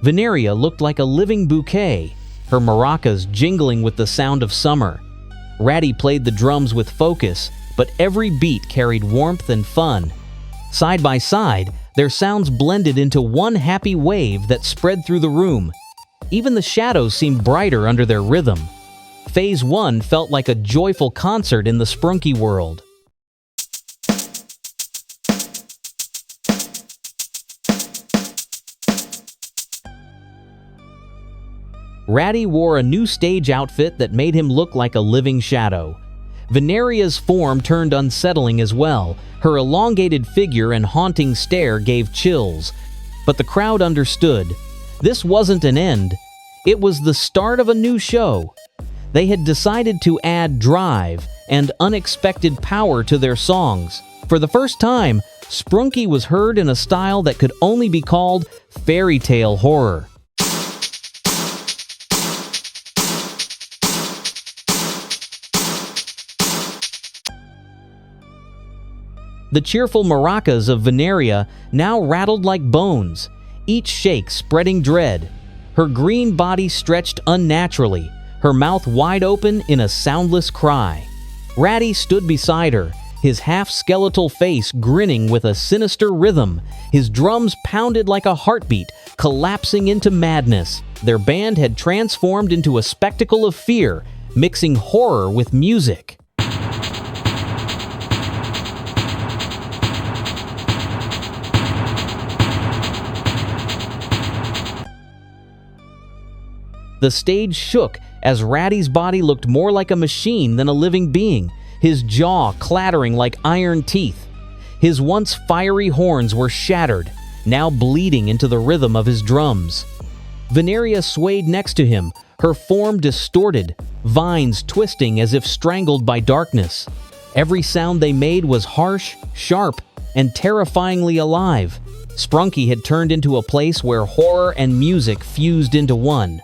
Veneria looked like a living bouquet, her maracas jingling with the sound of summer. Raddy played the drums with focus, but every beat carried warmth and fun. Side by side, their sounds blended into one happy wave that spread through the room. Even the shadows seemed brighter under their rhythm. Phase 1 felt like a joyful concert in the sprunki world. Raddy wore a new stage outfit that made him look like a living shadow. Vineria's form turned unsettling as well. Her elongated figure and haunting stare gave chills. But the crowd understood. This wasn't an end. It was the start of a new show. They had decided to add drive and unexpected power to their songs. For the first time, sprunki was heard in a style that could only be called fairy tale horror. The cheerful maracas of Veneria now rattled like bones, each shake spreading dread. Her green body stretched unnaturally, her mouth wide open in a soundless cry. Raddy stood beside her, his half-skeletal face grinning with a sinister rhythm. His drums pounded like a heartbeat, collapsing into madness. Their band had transformed into a spectacle of fear, mixing horror with music. The stage shook as Raddy's body looked more like a machine than a living being, his jaw clattering like iron teeth. His once fiery horns were shattered, now bleeding into the rhythm of his drums. Veneria swayed next to him, her form distorted, vines twisting as if strangled by darkness. Every sound they made was harsh, sharp, and terrifyingly alive. Sprunki had turned into a place where horror and music fused into one.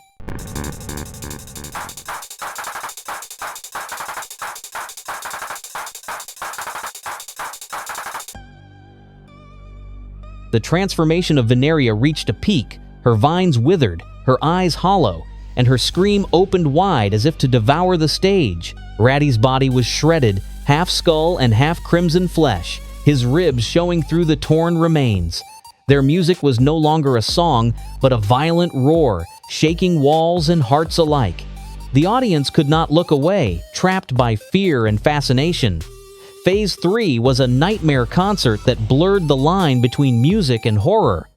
The transformation of Veneria reached a peak. Her vines withered, her eyes hollow, and her scream opened wide as if to devour the stage. Raddy's body was shredded, half skull and half crimson flesh, his ribs showing through the torn remains. Their music was no longer a song, but a violent roar, shaking walls and hearts alike. The audience could not look away, trapped by fear and fascination. Phase 3 was a nightmare concert that blurred the line between music and horror.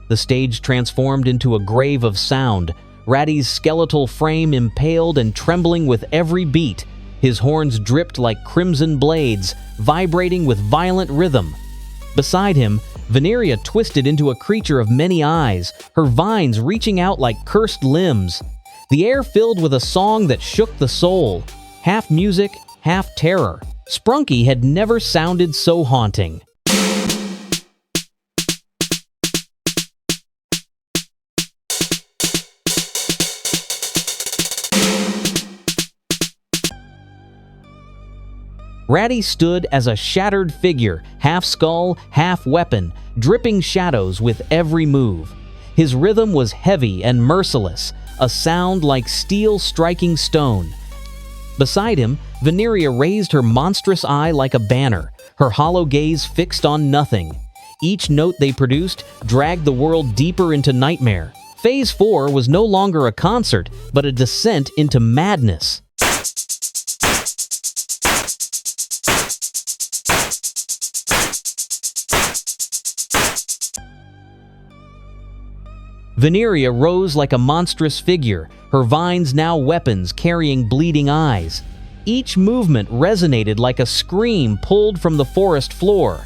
The stage transformed into a grave of sound, Raddy's skeletal frame impaled and trembling with every beat. His horns dripped like crimson blades, vibrating with violent rhythm. Beside him, Veneria twisted into a creature of many eyes, her vines reaching out like cursed limbs. The air filled with a song that shook the soul, half music, half terror. Sprunki had never sounded so haunting. Raddy stood as a shattered figure, half skull, half weapon, dripping shadows with every move. His rhythm was heavy and merciless, a sound like steel striking stone. Beside him, Veneria raised her monstrous eye like a banner, her hollow gaze fixed on nothing. Each note they produced dragged the world deeper into nightmare. Phase 4 was no longer a concert, but a descent into madness. Veneria rose like a monstrous figure, her vines now weapons carrying bleeding eyes. Each movement resonated like a scream pulled from the forest floor.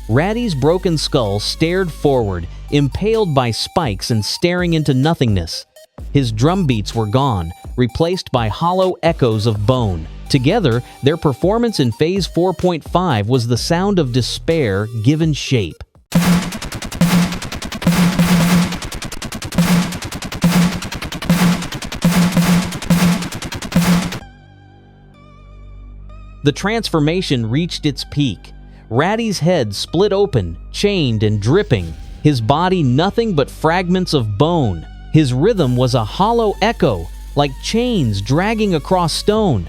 Raddy's broken skull stared forward, impaled by spikes and staring into nothingness. His drum beats were gone, replaced by hollow echoes of bone. Together, their performance in Phase 4.5 was the sound of despair given shape. The transformation reached its peak. Raddy's head split open, chained and dripping, his body nothing but fragments of bone. His rhythm was a hollow echo, like chains dragging across stone.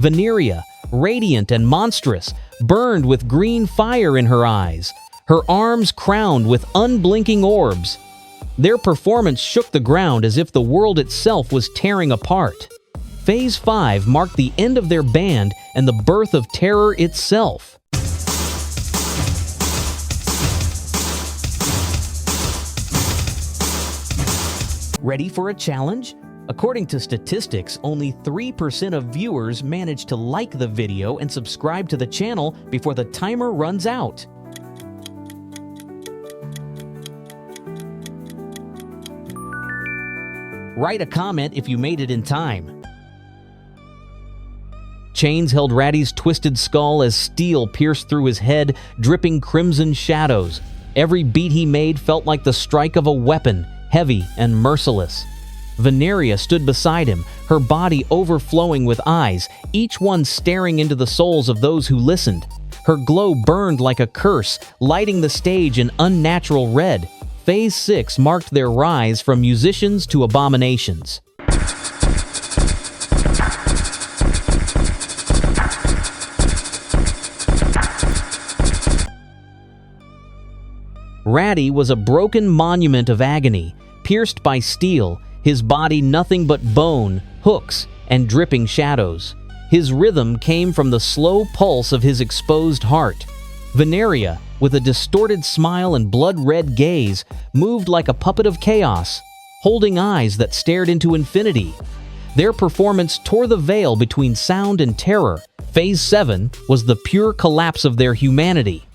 Veneria, radiant and monstrous, burned with green fire in her eyes, her arms crowned with unblinking orbs. Their performance shook the ground as if the world itself was tearing apart. Phase 5 marked the end of their band and the birth of terror itself. Ready for a challenge? According to statistics, only 3% of viewers manage to like the video and subscribe to the channel before the timer runs out. Write a comment if you made it in time. Chains held Raddy's twisted skull as steel pierced through his head, dripping crimson shadows. Every beat he made felt like the strike of a weapon, heavy and merciless. Veneria stood beside him, her body overflowing with eyes, each one staring into the souls of those who listened. Her glow burned like a curse, lighting the stage in unnatural red. Phase 6 marked their rise from musicians to abominations. Raddy was a broken monument of agony, pierced by steel, his body nothing but bone, hooks, and dripping shadows. His rhythm came from the slow pulse of his exposed heart. Veneria, with a distorted smile and blood-red gaze, moved like a puppet of chaos, holding eyes that stared into infinity. Their performance tore the veil between sound and terror. Phase 7 was the pure collapse of their humanity.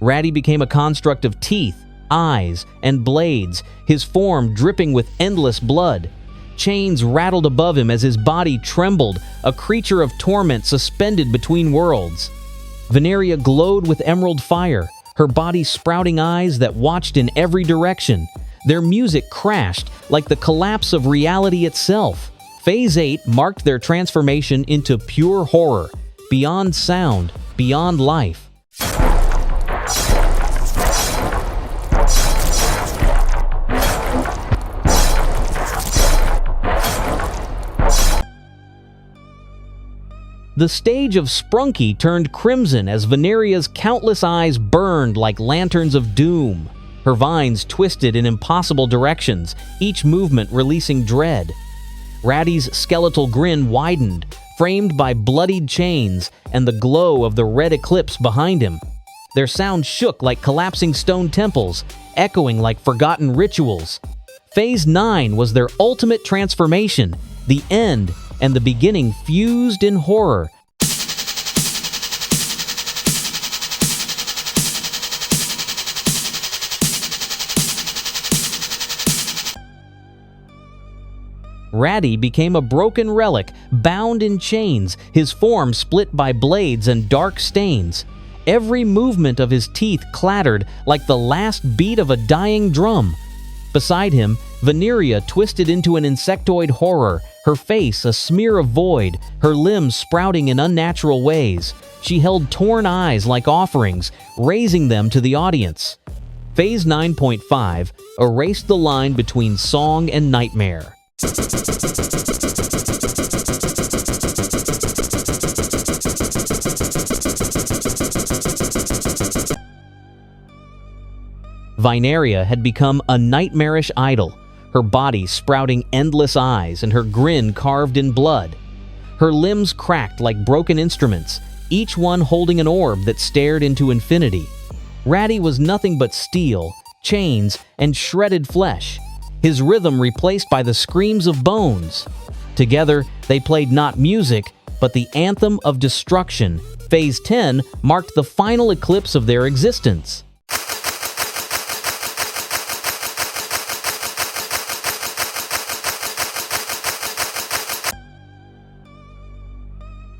Raddy became a construct of teeth, eyes, and blades, his form dripping with endless blood. Chains rattled above him as his body trembled, a creature of torment suspended between worlds. Veneria glowed with emerald fire, her body sprouting eyes that watched in every direction. Their music crashed like the collapse of reality itself. Phase 8 marked their transformation into pure horror, beyond sound, beyond life. The stage of Sprunki turned crimson as Veneria's countless eyes burned like lanterns of doom. Her vines twisted in impossible directions, each movement releasing dread. Raddy's skeletal grin widened, framed by bloodied chains and the glow of the red eclipse behind him. Their sound shook like collapsing stone temples, echoing like forgotten rituals. Phase 9 was their ultimate transformation, the end and the beginning fused in horror. Raddy became a broken relic, bound in chains, his form split by blades and dark stains. Every movement of his teeth clattered like the last beat of a dying drum. Beside him, Veneria twisted into an insectoid horror, her face a smear of void, her limbs sprouting in unnatural ways. She held torn eyes like offerings, raising them to the audience. Phase 9.5 erased the line between song and nightmare. Vineria had become a nightmarish idol, her body sprouting endless eyes and her grin carved in blood. Her limbs cracked like broken instruments, each one holding an orb that stared into infinity. Raddy was nothing but steel, chains, and shredded flesh, his rhythm replaced by the screams of bones. Together, they played not music, but the anthem of destruction. Phase 10 marked the final eclipse of their existence.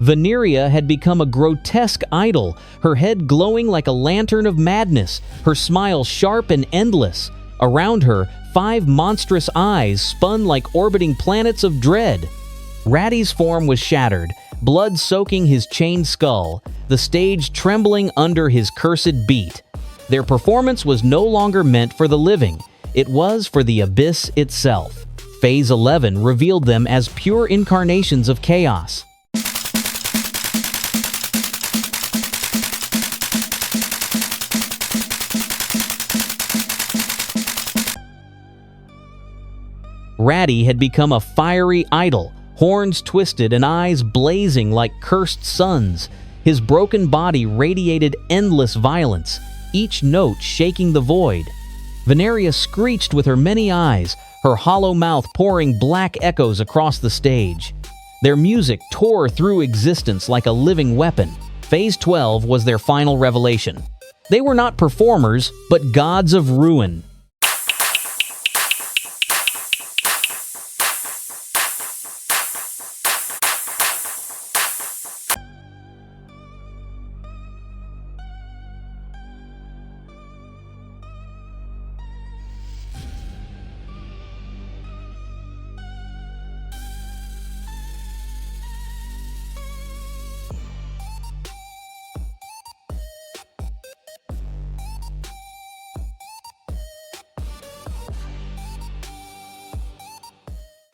Veneria had become a grotesque idol, her head glowing like a lantern of madness, her smile sharp and endless. Around her, 5 monstrous eyes spun like orbiting planets of dread. Raddy's form was shattered, blood soaking his chained skull, the stage trembling under his cursed beat. Their performance was no longer meant for the living, it was for the abyss itself. Phase 11 revealed them as pure incarnations of chaos. Raddy had become a fiery idol, horns twisted and eyes blazing like cursed suns. His broken body radiated endless violence, each note shaking the void. Veneria screeched with her many eyes, her hollow mouth pouring black echoes across the stage. Their music tore through existence like a living weapon. Phase 12 was their final revelation. They were not performers, but gods of ruin.